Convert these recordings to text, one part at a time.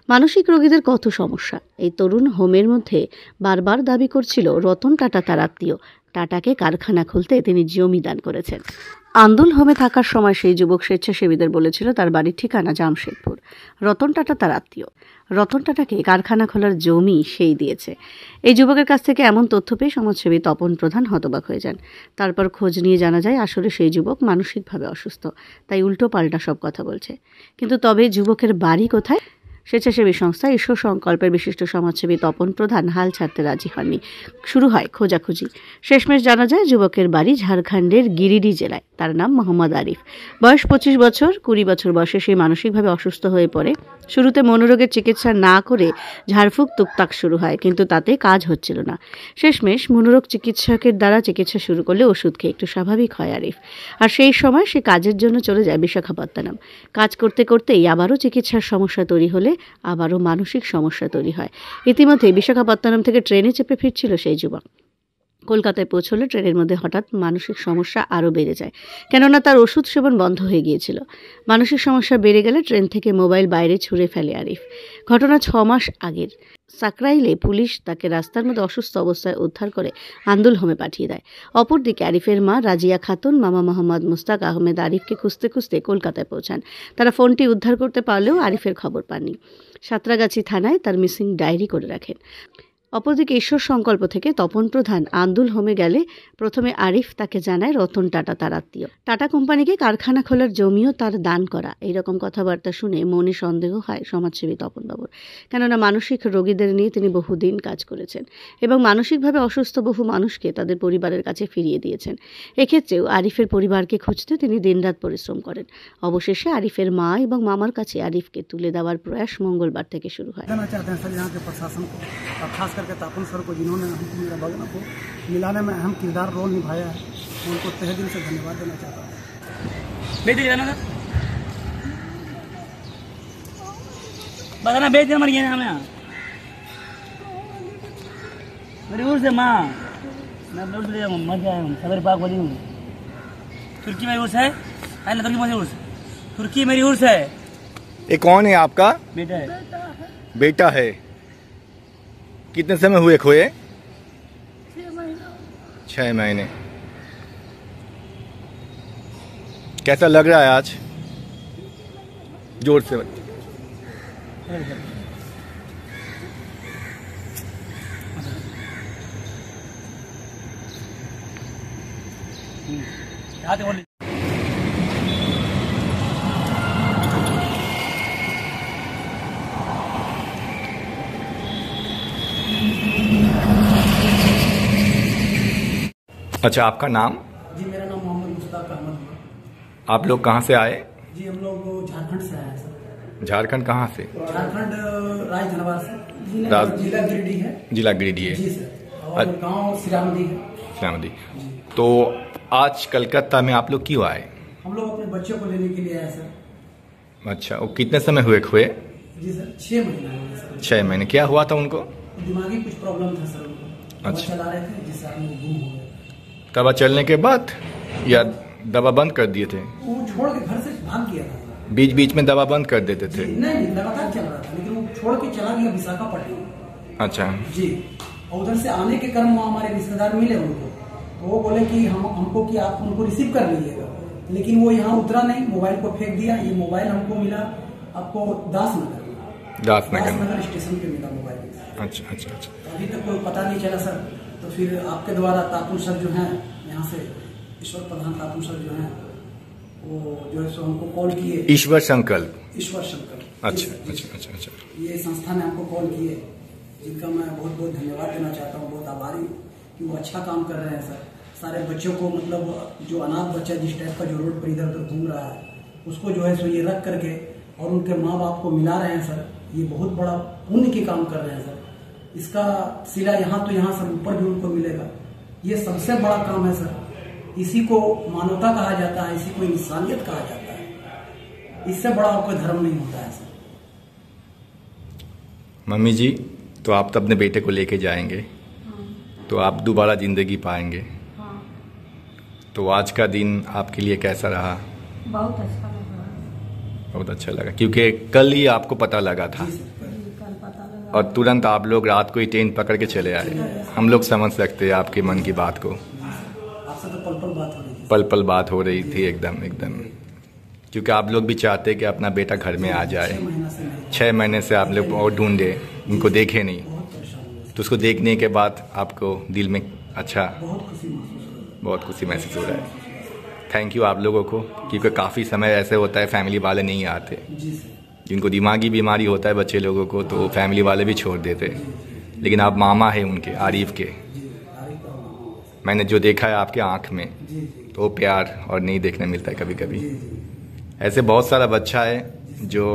মানসিক রোগীদের কত সমস্যা। এই তরুণ হোমের মধ্যে বারবার দাবি করছিল রতন টাটা তার আত্মীয়। টাটাকে কারখানা খুলতে তিনি জমি দান করেছেন। আন্দুল হোমে থাকার সময় সেই যুবক স্বেচ্ছাসেবীদের বলেছিল তার বাড়ির ঠিকানা জামশেদপুর। রতন টাটা তার আত্মীয়। রতন টাটাকে কারখানা খোলার জমি সেই দিয়েছে। এই যুবকের কাছ থেকে এমন তথ্য পেয়ে সমাজসেবী তপন প্রধান হতবাক হয়ে যান। তারপর খোঁজ নিয়ে জানা যায় আসলে সেই যুবক মানসিকভাবে অসুস্থ, তাই উল্টো পাল্টা সব কথা বলছে। কিন্তু তবে যুবকের বাড়ি কোথায়? স্বেচ্ছাসেবী সংস্থা ঈশ্বর সংকল্পের বিশিষ্ট সমাজসেবী তপন প্রধান হাল ছাড়তে রাজি হননি। শুরু হয় খোঁজাখুঁজি। শেষমেশ জানা যায় যুবকের বাড়ি ঝাড়খণ্ডের গিরিডি জেলায়। তার নাম মোহাম্মদ আরিফ। বয়স 25 বছর। 20 বছর বয়সে সে মানসিকভাবে অসুস্থ হয়ে পড়ে। শুরুতে মনোরোগের চিকিৎসা না করে ঝাড়ফুঁক টুকটাক শুরু হয়, কিন্তু তাতে কাজ হচ্ছিল না। শেষমেশ মনোরোগ চিকিৎসকের দ্বারা চিকিৎসা শুরু করলে ওষুধ খেয়ে একটু স্বাভাবিক হয় আরিফ। আর সেই সময় সে কাজের জন্য চলে যায় বিশাখাপত্তনম। কাজ করতে করতেই আবারও চিকিৎসার সমস্যা তৈরি হলে আবারও মানসিক সমস্যা তৈরি হয়। ইতিমধ্যে বিশাখাপত্তনম থেকে ট্রেনে চেপে ফিরছিল সেই যুবক। কলকাতায় পৌঁছলে ট্রেনের মধ্যে হঠাৎ মানসিক সমস্যা আরও বেড়ে যায়, কেননা তার ওষুধ সেবন বন্ধ হয়ে গিয়েছিল। মানসিক সমস্যা বেড়ে গেলে ট্রেন থেকে মোবাইল বাইরে ছুঁড়ে ফেলে আরিফ। ঘটনা 6 মাস আগের। সাকরাইলে পুলিশ তাকে রাস্তার মধ্যে অসুস্থ অবস্থায় উদ্ধার করে আন্দুল হোমে পাঠিয়ে দেয়। অপরদিকে আরিফের মা রাজিয়া খাতুন মামা মোহাম্মদ মুস্তাক আহমেদ আরিফকে খুঁজতে খুঁজতে কলকাতায় পৌঁছান। তারা ফোনটি উদ্ধার করতে পারলেও আরিফের খবর পাননি। সাঁতরাগাছি থানায় তার মিসিং ডায়েরি করে রাখেন। অপরদিকে ঈশ্বর সংকল্প থেকে তপন প্রধান আন্দুল হোমে গেলে প্রথমে আরিফ তাকে জানায় রতন টাটা তার আত্মীয়। টাটা কোম্পানিকে কারখানা খোলার জমিও তার দান করা। এইরকম কথাবার্তা শুনে মনে সন্দেহ হয় সমাজসেবী তপনবাবুর, কেননা মানসিক রোগীদের নিয়ে তিনি বহুদিন কাজ করেছেন এবং মানসিকভাবে অসুস্থ বহু মানুষকে তাদের পরিবারের কাছে ফিরিয়ে দিয়েছেন। এক্ষেত্রেও আরিফের পরিবারকে খুঁজতে তিনি দিনরাত পরিশ্রম করেন। অবশেষে আরিফের মা এবং মামার কাছে আরিফকে তুলে দেওয়ার প্রয়াস মঙ্গলবার থেকে শুরু হয়। करके तापन सर को जिन्होंने हमको मेरा बगना को मिलाने में अहम किरदार रोल निभाया है, उनको तहे दिल से धन्यवाद देना चाहता हूँ। बताना बेच दे मर गया हमें मेरी उर्स है माँ, मैं उर्स ले मर गया हूँ। सदर पाक वाली हूँ। तुर्की मेरी उर्स है ना? तुर्की मेरी उर्स, तुर्की मेरी उर्स है। ये कौन है आपका? बेटा है। बेटा है। कितने समय हुए खोए? 6 महीने। कैसा लग रहा है आज? जोर से अच्छा, आपका नाम? जी मेरा नाम मोहम्मद मुस्ताक अहमद है। आप लोग कहाँ से आए? जी हम लोग झारखंड से आए हैं सर। झारखंड कहाँ से? झारखंड राजधनवार से। जिला गिरिडीह है। जिला गिरिडीह है जी सर। और गांव सिरामदी है। सिरामदी। तो आज कलकत्ता में आप लोग क्यों आए? हम लोग अपने बच्चों को लेने के लिए आए सर। अच्छा, वो कितने समय हुए खोए? जी सर 6 महीने हुए सर। 6 महीने। क्या हुआ था उनको? दिमागी कुछ प्रॉब्लम था सर उनको। अच्छा। चला रहे थे जिससे हम लोग गुम हो गए। दवा चलने के बाद या दवा बंद कर दिए थे? वो छोड़ के घर से भाग गया था। बीच बीच में दवा बंद कर देते थे? नहीं लगातार चल रहा था, लेकिन वो छोड़ के चला गया विशाखापट्टनम। अच्छा जी। और उधर से आने के क्रम वहाँ हमारे रिश्तेदार मिले उनको, तो वो बोले कि हमको कि आप उनको रिसीव कर लीजिएगा, लेकिन वो यहाँ उतरा नहीं, मोबाइल को फेंक दिया। ये मोबाइल हमको मिला आपको दासनगर स्टेशन पे मिला मोबाइल। अच्छा अच्छा अच्छा। अभी तक कोई पता नहीं चला सर। तो फिर आपके द्वारा तापुर सर जो हैं यहाँ से, ईश्वर प्रधान तापुर सर जो हैं, वो जो है सो हमको कॉल किए। ईश्वर संकल्प। ईश्वर संकल्प। अच्छा अच्छा अच्छा अच्छा। ये संस्था ने हमको कॉल किए, जिनका मैं बहुत बहुत धन्यवाद देना चाहता हूँ। बहुत आभारी कि वो अच्छा काम कर रहे हैं सर। सारे बच्चों को, मतलब जो अनाथ बच्चा जिस टाइप का जो रोड पर इधर उधर घूम रहा है, उसको जो है सो ये रख करके और उनके माँ बाप को मिला रहे हैं सर। ये बहुत बड़ा पुण्य के काम कर रहे हैं सर। इसका सिला यहाँ तो यहाँ सर ऊपर भी उनको मिलेगा। ये सबसे बड़ा काम है सर। इसी को मानवता कहा जाता है, इसी को इंसानियत कहा जाता है। इससे बड़ा और कोई धर्म नहीं होता है सर। मम्मी जी, तो आप तो अपने बेटे को लेके जाएंगे। हाँ। तो आप दोबारा जिंदगी पाएंगे। हाँ। तो आज का दिन आपके लिए कैसा रहा? बहुत अच्छा लगा। बहुत अच्छा लगा, क्योंकि कल ही आपको पता लगा था। और तुरंत आप लोग रात को ही ट्रेन पकड़ के चले आए। हम लोग समझ सकते हैं आपके मन की बात को। आपसे तो पल पल बात हो रही थी। पल पल बात हो रही थी, एकदम एकदम, क्योंकि आप लोग भी चाहते कि अपना बेटा घर में आ जाए। 6 महीने से आप लोग और ढूंढे, उनको देखे नहीं, तो उसको देखने के बाद आपको दिल में अच्छा बहुत खुशी महसूस हो रहा है। थैंक यू आप लोगों को, क्योंकि काफ़ी समय ऐसे होता है फैमिली वाले नहीं आते, जिनको दिमागी बीमारी होता है बच्चे लोगों को, तो फैमिली वाले भी छोड़ देते। लेकिन आप मामा है उनके, आरिफ के, मैंने जो देखा है आपके आँख में, तो वो प्यार और नहीं देखने मिलता है कभी कभी। ऐसे बहुत सारा बच्चा है जो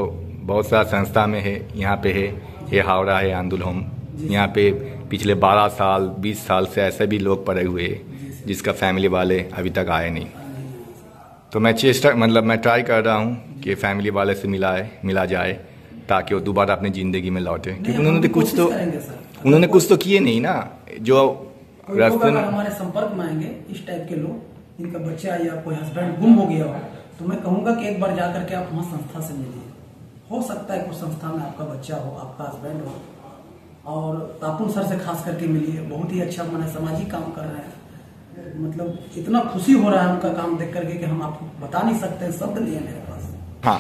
बहुत सारा संस्था में है, यहाँ पे है, ये हावड़ा है आंदुल होम, यहाँ पे पिछले 12 साल 20 साल से ऐसे भी लोग पड़े हुए हैं जिसका फैमिली वाले अभी तक आए नहीं। तो मैं मैं ट्राई कर रहा हूँ कि फैमिली वाले से मिला जाए, ताकि वो दोबारा अपनी ज़िंदगी में लौटे, क्योंकि उन्होंने कुछ तो किए नहीं ना। जो रास्ते में हमारे संपर्क में आएंगे इस टाइप के लोग, जिनका बच्चा या कोई हस्बैंड गुम हो गया हो, तो मैं कहूँगा कि एक बार जा करके आप वहाँ संस्था से मिलिए। हो सकता है कुछ संस्था में आपका बच्चा हो, आपका हस्बैंड हो, और तापुन सर से खास करके मिलिए। बहुत ही अच्छा मैंने सामाजिक काम कर रहे हैं, मतलब इतना खुशी हो रहा है उनका काम देख करके कि हम आपको बता नहीं सकते, शब्द नहीं है मेरे पास। हाँ,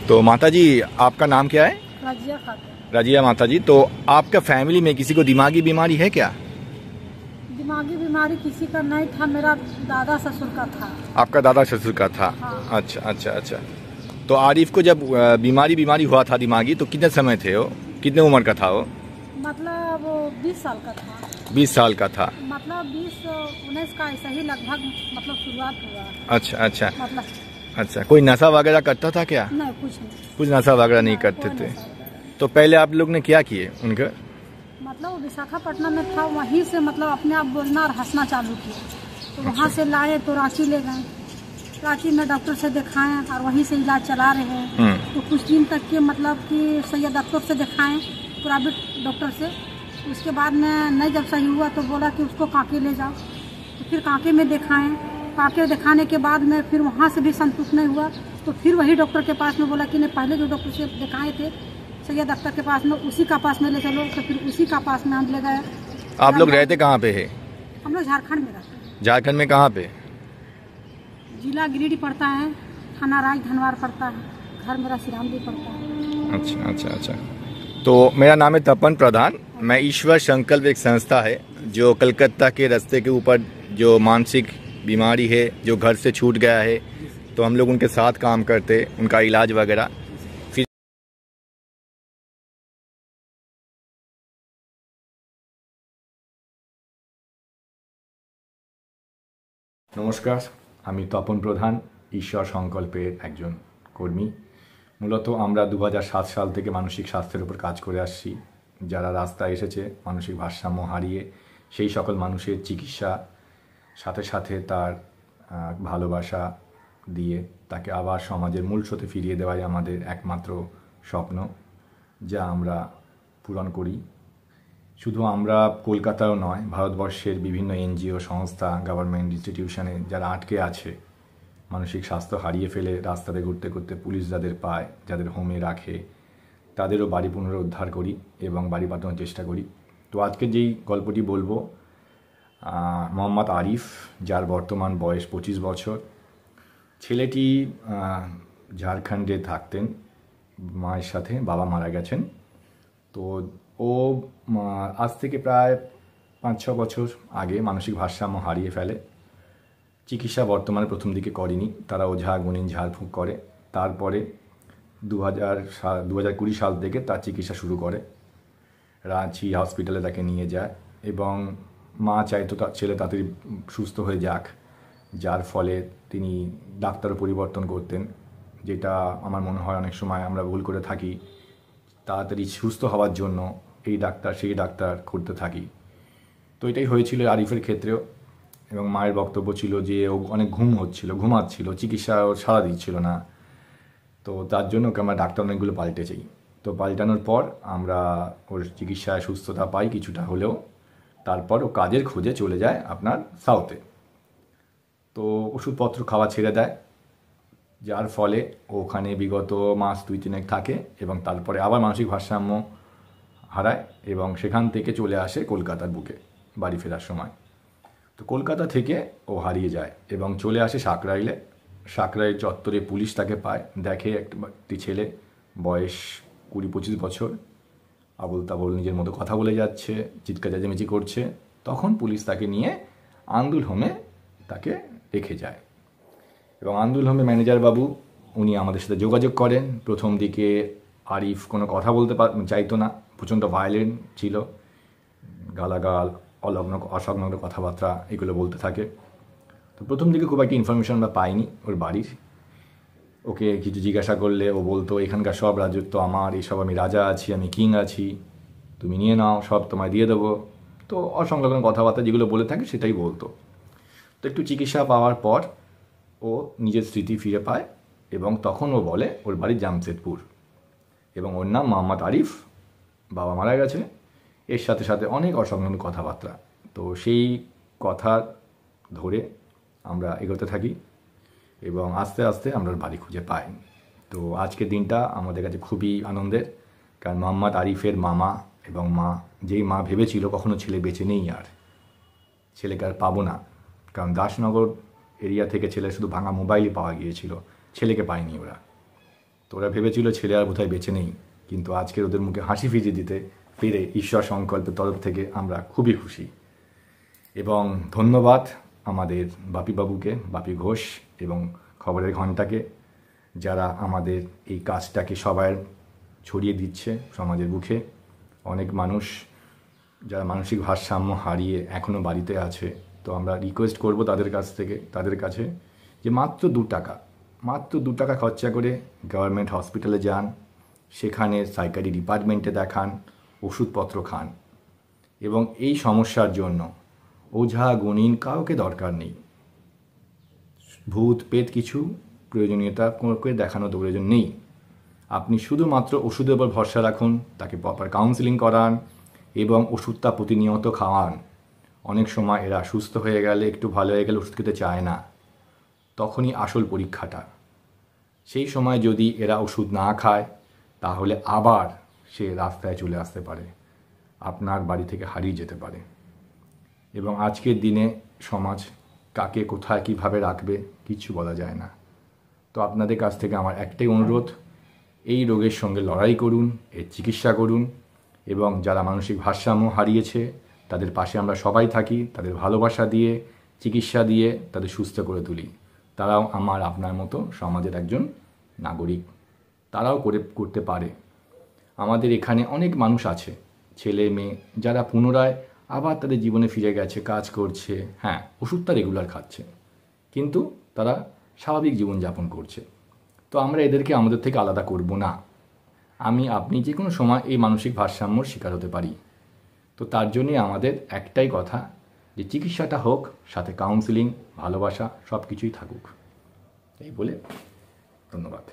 तो माता जी आपका नाम क्या है? रजिया खातून। रजिया माता जी, तो आपका फैमिली में किसी को दिमागी बीमारी है क्या? दिमागी बीमारी किसी का नहीं था, मेरा दादा ससुर का था। आपका दादा ससुर का था? हाँ। अच्छा अच्छा अच्छा। तो आरिफ को जब बीमारी हुआ था दिमागी, तो कितने समय थे वो, कितने उम्र का था वो? मतलब वो 20 साल का था। 20 साल का था, मतलब 20-19 का ऐसा ही लगभग मतलब शुरुआत हुआ। अच्छा अच्छा मतलब अच्छा। कोई नशा वगैरह करता था क्या? नहीं, कुछ नहीं, कुछ नशा वगैरह नहीं करते थे। तो पहले आप लोग ने क्या किए उनका? मतलब वो विशाखापट्टनम में था, वहीं से मतलब अपने आप बोलना और हंसना चालू किया। तो वहाँ से लाए तो रांची ले गए, रांची में डॉक्टर से दिखाएं और वहीं से इलाज चला रहे हैं। तो कुछ दिन तक के मतलब कि सैयद अख्तर से दिखाएं, प्राइवेट डॉक्टर से। उसके बाद में नहीं जब सही हुआ तो बोला कि उसको कांके ले जाओ, तो फिर कांके में दिखाएं। कांके दिखाने के बाद में फिर वहाँ से भी संतुष्ट नहीं हुआ, तो फिर वही डॉक्टर के पास में बोला कि नहीं, पहले जो डॉक्टर से दिखाए थे सैयद अख्तर के पास में, उसी का पास में ले चलो। तो फिर उसी का पास में हम ले गए। आप लोग रहते कहाँ पे है? हम लोग झारखंड में रहते हैं। झारखंड में कहाँ पे? जिला गिरिडीह पड़ता है, थाना राजधनवार पड़ता है, घर मेरा सिरामदी पड़ता है। अच्छा अच्छा अच्छा। तो मेरा नाम है तपन प्रधान, मैं ईश्वर संकल्प एक संस्था है जो कलकत्ता के रास्ते के ऊपर जो मानसिक बीमारी है, जो घर से छूट गया है, तो हम लोग उनके साथ काम करते, उनका इलाज वगैरह। নমস্কার, আমি তপন প্রধান, ঈশ্বর সংকল্পের একজন কর্মী। মূলত আমরা 2007 সাল থেকে মানসিক স্বাস্থ্যের উপর কাজ করে আসছি। যারা রাস্তায় এসেছে মানসিক ভারসাম্য হারিয়ে, সেই সকল মানুষের চিকিৎসা, সাথে সাথে তার ভালোবাসা দিয়ে তাকে আবার সমাজের মূল স্রোতে ফিরিয়ে দেওয়াই আমাদের একমাত্র স্বপ্ন, যা আমরা পূরণ করি। শুধু আমরা কলকাতাও নয়, ভারতবর্ষের বিভিন্ন এনজিও সংস্থা, গভর্নমেন্ট ইনস্টিটিউশনে যারা আটকে আছে, মানসিক স্বাস্থ্য হারিয়ে ফেলে রাস্তাতে ঘুরতে ঘুরতে পুলিশ যাদের পায়, যাদের হোমে রাখে, তাদেরও বাড়ি পুনরুদ্ধার করি এবং বাড়ি পাঠানোর চেষ্টা করি। তো আজকে যেই গল্পটি বলবো, মোহাম্মদ আরিফ, যার বর্তমান বয়স 25 বছর। ছেলেটি ঝাড়খণ্ডে থাকতেন মায়ের সাথে, বাবা মারা গেছেন। তো ও আজ থেকে প্রায় 5-6 বছর আগে মানসিক ভারসাম্য হারিয়ে ফেলে। চিকিৎসা বর্তমানে প্রথম দিকে করেনি, তারা ওঝা গুনিন ঝাড়ফুঁক করে। তারপরে 2020 সাল থেকে তার চিকিৎসা শুরু করে, রাঁচি হসপিটালে তাকে নিয়ে যায় এবং মা চাইতো তার ছেলে তাড়াতাড়ি সুস্থ হয়ে যাক, যার ফলে তিনি ডাক্তারও পরিবর্তন করতেন, যেটা আমার মনে হয় অনেক সময় আমরা ভুল করে থাকি। তাড়াতাড়ি সুস্থ হওয়ার জন্য এই ডাক্তার সেই ডাক্তার করতে থাকি। তো এটাই হয়েছিল আরিফের ক্ষেত্রেও। এবং মায়ের বক্তব্য ছিল যে ও অনেক ঘুমাচ্ছিল, চিকিৎসা ও সাড়া দিচ্ছিল না। তো তার জন্য ওকে আমরা ডাক্তার অনেকগুলো পাল্টে চাই। তো পাল্টানোর পর আমরা ওর চিকিৎসায় সুস্থতা পাই কিছুটা হলেও। তারপর ও কাজের খোঁজে চলে যায় আপনার সাউথে। তো ওষুধপত্র খাওয়া ছেড়ে দেয়, যার ফলে ওখানে বিগত মাস 2-3 থাকে এবং তারপরে আবার মানসিক ভারসাম্য হারায় এবং সেখান থেকে চলে আসে কলকাতার বুকে বাড়ি ফেরার সময়। তো কলকাতা থেকে ও হারিয়ে যায় এবং চলে আসে সাকরাইলে। সাকরাইল চত্বরে পুলিশ তাকে পায়, দেখে একটি ছেলে বয়স 20-25 বছর, আবল তাবল নিজের মতো কথা বলে যাচ্ছে, চিৎকার চেঁচামেচি করছে। তখন পুলিশ তাকে নিয়ে আন্দুল হোমে তাকে রেখে যায় এবং আন্দুল হোমে ম্যানেজার বাবু উনি আমাদের সাথে যোগাযোগ করেন। প্রথম দিকে আরিফ কোনো কথা বলতে চাইতো না, প্রচণ্ড ভায়োলেন্ট ছিল, গালাগাল, অসংলগ্ন কথাবার্তা এগুলো বলতে থাকে। তো প্রথম দিকে খুব একটা ইনফরমেশন আমরা পাইনি ওর বাড়ির। ওকে কিছু জিজ্ঞাসা করলে ও বলতো এখানকার সব রাজত্ব আমার, এইসব আমি রাজা আছি, আমি কিং আছি, তুমি নিয়ে নাও, সব তোমায় দিয়ে দেবো। তো অসংলগ্ন কথাবার্তা যেগুলো বলে থাকে সেটাই বলতো। তো একটু চিকিৎসা পাওয়ার পর ও নিজের স্মৃতি ফিরে পায় এবং তখন ও বলে ওর বাড়ি জামশেদপুর এবং ওর নাম মোহাম্মদ আরিফ, বাবা মারা গেছে, এর সাথে সাথে অনেক অসংলগ্ন কথাবার্তা। তো সেই কথা ধরে আমরা এগোতে থাকি এবং আস্তে আস্তে আমরা ওর বাড়ি খুঁজে পাই। তো আজকের দিনটা আমাদের কাছে খুবই আনন্দের, কারণ মোহাম্মদ আরিফের মামা এবং মা, যেই মা ভেবেছিল কখনো ছেলে বেঁচে নেই, আর ছেলেকে আর পাবো না, কারণ দাসনগর এরিয়া থেকে ছেলে শুধু ভাঙা মোবাইলই পাওয়া গিয়েছিল, ছেলেকে পায়নি ওরা। তো ওরা ভেবেছিল ছেলে আর বোধহয় বেঁচে নেই, কিন্তু আজকের ওদের মুখে হাসি ফিরিয়ে দিতে পেরে ঈশ্বর সংকল্পের তরফ থেকে আমরা খুবই খুশি। এবং ধন্যবাদ আমাদের বাপিবাবুকে, বাপি ঘোষ এবং খবরের ঘণ্টাকে, যারা আমাদের এই কাজটাকে সবাই ছড়িয়ে দিচ্ছে সমাজের বুকে। অনেক মানুষ যারা মানসিক ভারসাম্য হারিয়ে এখনও বাড়িতে আছে, তো আমরা রিকোয়েস্ট করব তাদের কাছে যে মাত্র 2 টাকা খরচা করে গভর্নমেন্ট হসপিটালে যান, সেখানে সাইকারি ডিপার্টমেন্টে দেখান, ওষুধপত্র খান এবং এই সমস্যার জন্য ওঝা গুণিন কাউকে দরকার নেই, ভূত পেত কিছু প্রয়োজনীয়তা করে দেখানো তো প্রয়োজন নেই। আপনি শুধুমাত্র ওষুধের উপর ভরসা রাখুন, তাকে প্রপার কাউন্সেলিং করান এবং ওষুধটা প্রতিনিয়ত খাওয়ান। অনেক সময় এরা সুস্থ হয়ে গেলে, একটু ভালো হয়ে গেলে ওষুধ খেতে চায় না, তখনই আসল পরীক্ষাটা। সেই সময় যদি এরা ওষুধ না খায় তাহলে আবার সে রাস্তায় চলে আসতে পারে, আপনার বাড়ি থেকে হারিয়ে যেতে পারে। এবং আজকের দিনে সমাজ কাকে কোথায় কীভাবে রাখবে কিচ্ছু বলা যায় না। তো আপনাদের কাছ থেকে আমার একটাই অনুরোধ, এই রোগের সঙ্গে লড়াই করুন, এর চিকিৎসা করুন এবং যারা মানসিক ভারসাম্য হারিয়েছে তাদের পাশে আমরা সবাই থাকি, তাদের ভালোবাসা দিয়ে, চিকিৎসা দিয়ে তাদের সুস্থ করে তুলি। তারাও আমার আপনার মতো সমাজের একজন নাগরিক, তারাও করতে পারে। আমাদের এখানে অনেক মানুষ আছে, ছেলে মেয়ে, যারা পুনরায় আবার তাদের জীবনে ফিরে গেছে, কাজ করছে, হ্যাঁ ওষুধটা রেগুলার খাচ্ছে, কিন্তু তারা স্বাভাবিক জীবনযাপন করছে। তো আমরা এদেরকে আমাদের থেকে আলাদা করব না। আপনি যে কোনো সময় এই মানসিক ভারসাম্যর শিকার হতে পারি। তো তার জন্যে আমাদের একটাই কথা, যে চিকিৎসাটা হোক, সাথে কাউন্সেলিং, ভালোবাসা সব কিছুই থাকুক। এই বলে ধন্যবাদ।